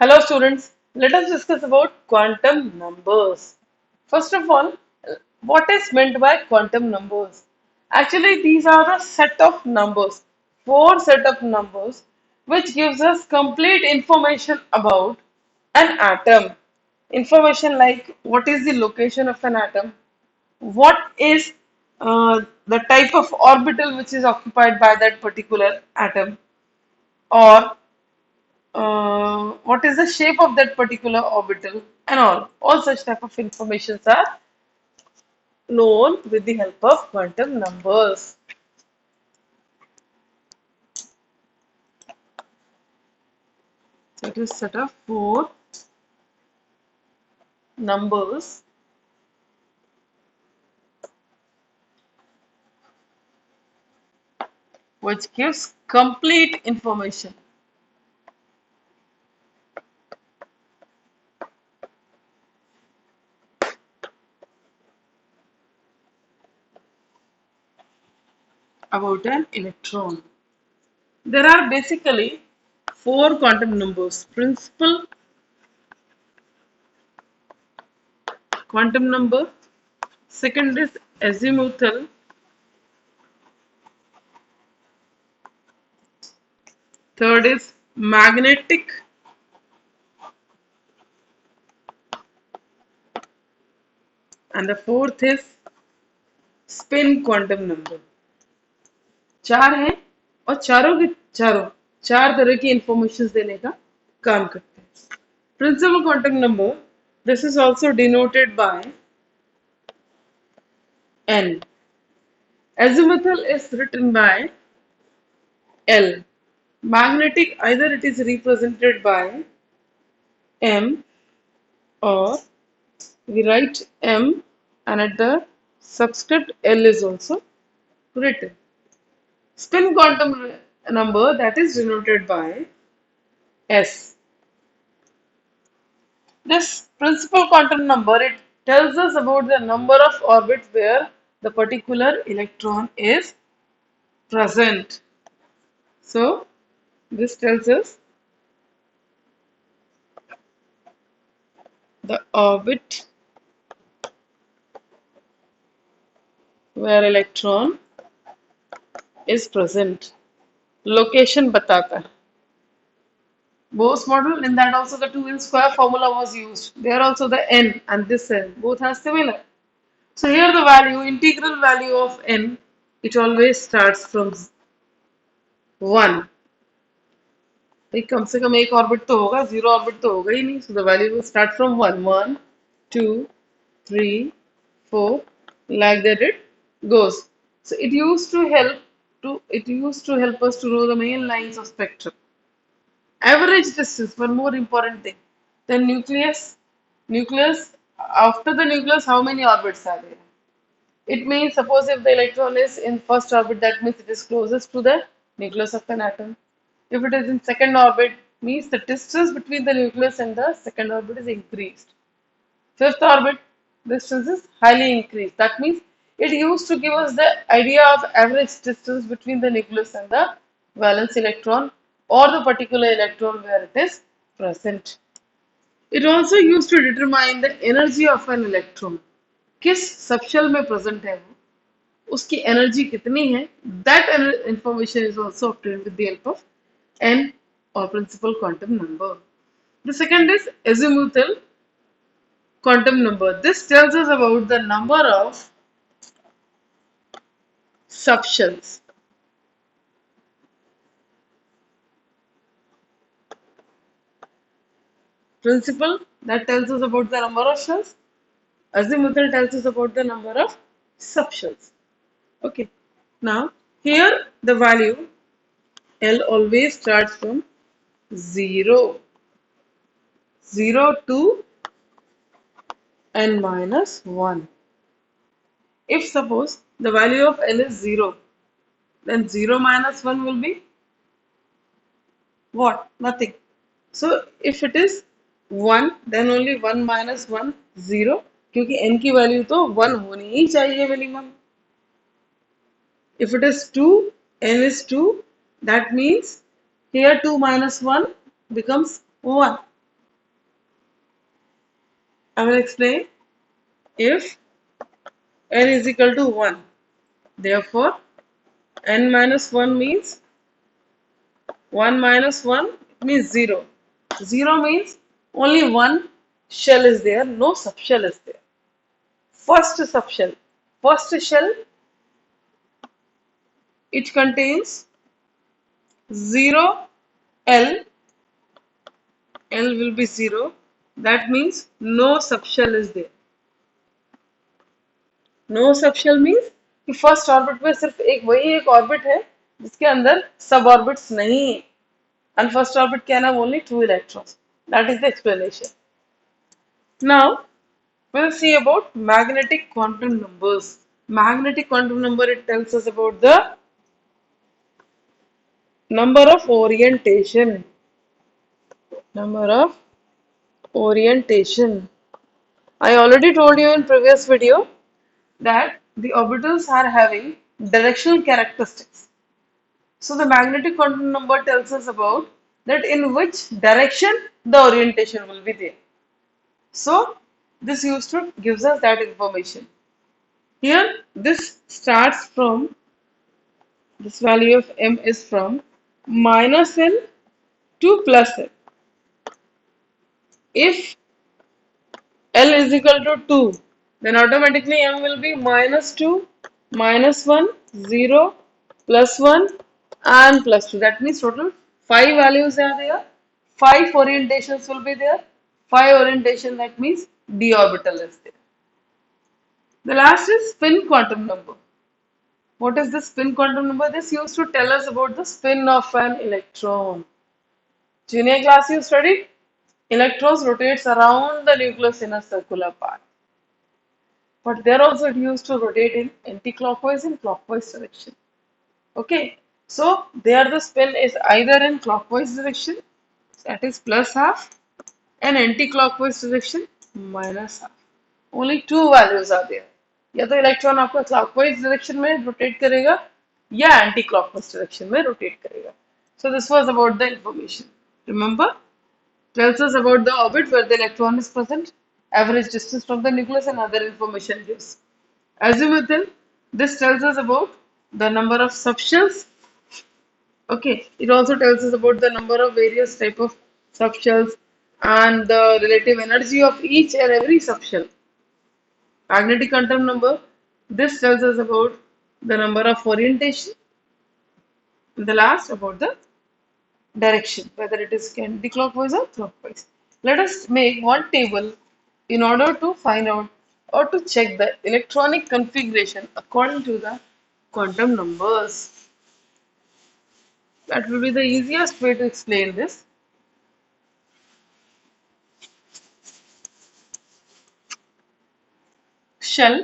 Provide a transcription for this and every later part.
Hello students, let us discuss about quantum numbers. First of all, what is meant by quantum numbers? Actually, these are the set of numbers, four set of numbers, which gives us complete information about an atom. Information like what is the location of an atom, what is the type of orbital which is occupied by that particular atom, or what is the shape of that particular orbital and all such type of informations are known with the help of quantum numbers. So it is set of four numbers which gives complete information about an electron. There are basically four quantum numbers: principal quantum number, second is azimuthal, third is magnetic, and the fourth is spin quantum number. चार हैं और चारों के चारों चार तरह की information देने का काम करते हैं. Principal quantum number, this is also denoted by n. Azimuthal is written by L. Magnetic, either it is represented by M, or we write M and at the subscript L is also written. Spin quantum number, that is denoted by S. This principal quantum number, it tells us about the number of orbits where the particular electron is present. So this tells us the orbit where electron is present. Location बताता है. Bose model, in that also the 2n square formula was used. There also the n and this n both are similar. So here the value, integral value of n, it always starts from 1. भाई कम से कम एक orbit तो होगा, zero orbit तो होगा ही नहीं. So the value will start from 1, 1, 2, 3, 4, like that it goes. So it used to help us to know the main lines of spectrum. Average distance, one more important thing. The nucleus, after the nucleus, how many orbits are there? It means, suppose if the electron is in first orbit, that means it is closest to the nucleus of an atom. If it is in second orbit, means the distance between the nucleus and the second orbit is increased. Fifth orbit, distance is highly increased. That means it used to give us the idea of average distance between the nucleus and the valence electron or the particular electron where it is present. It also used to determine the energy of an electron. किस subshell में present है वो, उसकी energy कितनी है, that information is also obtained with the help of n or principal quantum number. The second is azimuthal quantum number. This tells us about the number of subshells. Principal, that tells us about the number of shells. Azimuthal tells us about the number of subshells. Okay. Now, here the value L always starts from 0, 0 to n minus 1. If suppose the value of L is 0, then 0 minus 1 will be what? Nothing. So if it is 1, then only 1 minus 1, 0, क्योंकि n की value तो 1 होनी ही चाहिए minimum. If it is 2, n is 2, that means here 2 minus 1 becomes 1. I will explain. If n is equal to 1, therefore n minus 1 means 1 minus 1 means 0. 0 means only one shell is there, no subshell is there. First subshell. First shell, it contains 0 L. L will be 0. That means no subshell is there. No subshell means कि first orbit में सिर्फ एक वही एक orbit है जिसके अंदर सब ऑर्बिट्स नहीं है and first orbit can have only two electrons that is the explanation now we'll see about magnetic quantum numbers. Magnetic quantum number, it tells us about the number of orientation. Number of orientation. I already told you in previous video that the orbitals are having directional characteristics. So the magnetic quantum number tells us about that in which direction the orientation will be there. So this used to gives us that information. Here this starts from this value of m is from minus n to plus n. If L is equal to 2, then automatically m will be minus 2, minus 1, 0, plus 1 and plus 2. That means total 5 values are there. 5 orientations will be there. 5 orientation, that means d orbital is there. The last is spin quantum number. What is the spin quantum number? This used to tell us about the spin of an electron. Junior class you studied? Electrons rotates around the nucleus in a circular path. But there also it used to rotate in anti-clockwise and clockwise direction. Okay, so there the spin is either in clockwise direction, that is plus half, and anti-clockwise direction minus half. Only two values are there. या तो electron आपका clockwise direction में rotate करेगा या anti clockwise direction में rotate करेगा. So this was about the information. Remember, tells us about the orbit where the electron is present, average distance from the nucleus, and other information gives. Azimuthal, this tells us about the number of subshells. Okay, it also tells us about the number of various type of subshells and the relative energy of each and every subshell. Magnetic quantum number, this tells us about the number of orientation. And the last about the direction, whether it is anti-clockwise or clockwise. Let us make one table in order to find out or to check the electronic configuration according to the quantum numbers. That will be the easiest way to explain this. Shell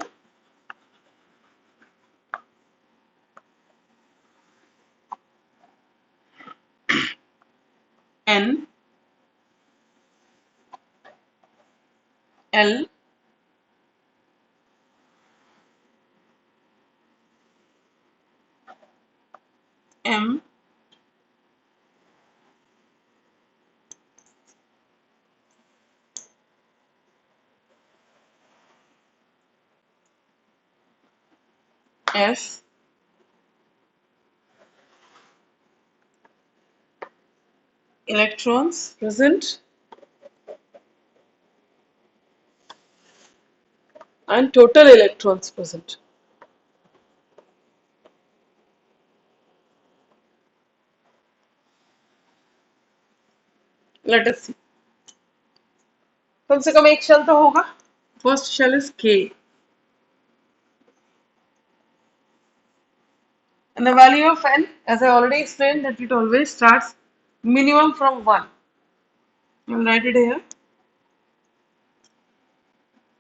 N L M S electrons present and total electrons present. Let us see. कम से कम एक shell तो होगा. First shell is K. And the value of n, as I already explained, that it always starts minimum from 1. I will write it here.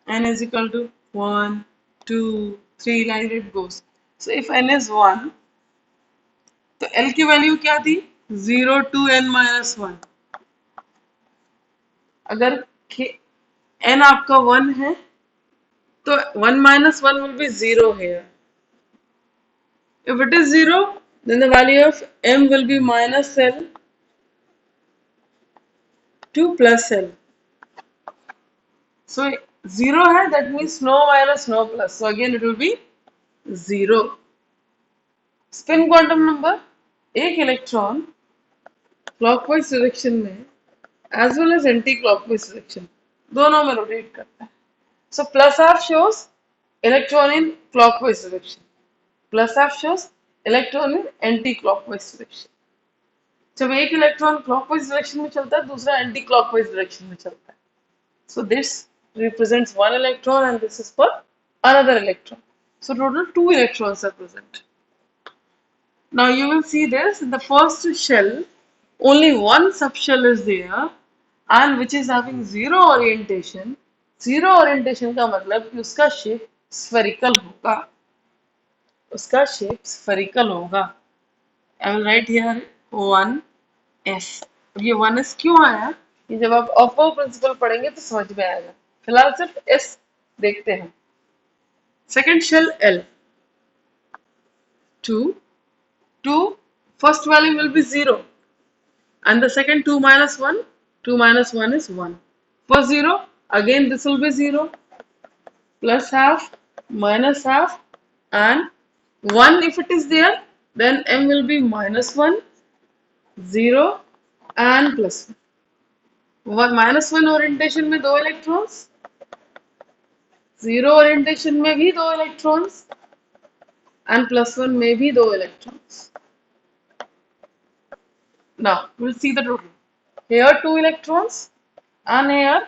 N is equal to 1, 2, 3, like it goes. So if n is 1, तो L की value क्या थी? 0 to n minus 1. अगर n आपका 1 है, तो 1 minus 1 will be 0 here. If it is 0, then the value of m will be minus L to plus L. So 0 है, that means no minus no plus. So again it will be 0. Spin quantum number, एक electron clockwise direction में as well as anticlockwise direction दोनों में rotate करता है. So plus half shows electron in clockwise direction. Plus half shows electron in anti-clockwise direction. जब एक electron clockwise direction में चलता है दूसरा एंटी क्लॉकवाइज डायरेक्शन में चलता है. So this represents one electron and this is for another electron. So total two electrons are present. Now you will see this in the first shell, only one subshell is there and which is having zero orientation. Zero orientation का मतलब कि उसका shape spherical होगा. उसका shape spherical होगा. I will write here 1s. ये 1s क्यों आया? ये जब आप ऑफ प्रिंसिपल पढ़ेंगे तो समझ में आएगा. फिलहाल सिर्फ s देखते हैं. Second shell L. 2. 2. First value will be 0. And the second 2 minus 1. 2 minus 1 is 1. For 0, again this will be 0. Plus half, minus half, and 1 if it is there, then m will be minus 1, 0, and plus 1. Minus 1 orientation में दो electrons, 0 orientation में भी दो electrons, and plus 1 में भी दो electrons. Now we'll see the total. Here 2 electrons, and here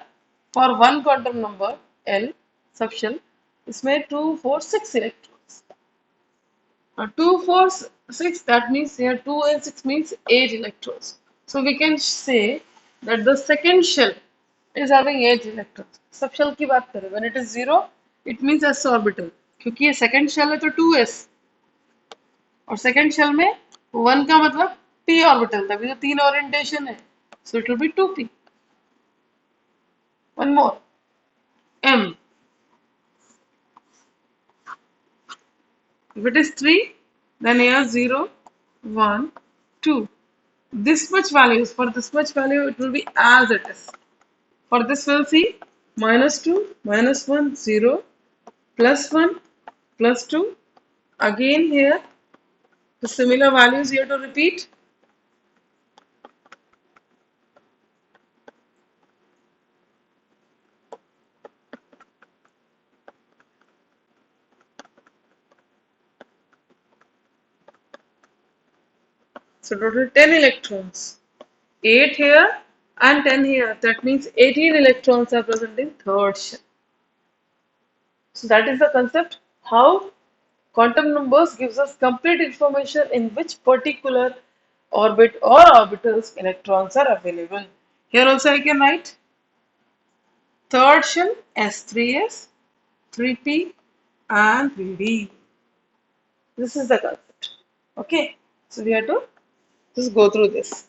for one quantum number L subshell, इसमें 2, 4, 6 electrons. Now 2, 4, 6, that means here 2 and 6 means 8 electrons. So we can say that the second shell is having 8 electrons. Subshell की बात करें, when it is 0, it means s orbital. क्योंकि ये second shell है तो 2s, और second shell में 1 का मतलब p orbital, तभी तो 3 orientation है. So it will be 2p. One more. M. If it is 3, then here 0, 1, 2. This much values, for this much value it will be as it is. For this we'll see minus 2, minus 1, 0, plus 1, plus 2. Again here the similar values here to repeat. So total 10 electrons. 8 here and 10 here. That means 18 electrons are present in third shell. So that is the concept how quantum numbers gives us complete information in which particular orbit or orbitals electrons are available. Here also I can write third shell S3s, 3p and 3d. This is the concept. Okay, so we have to just go through this.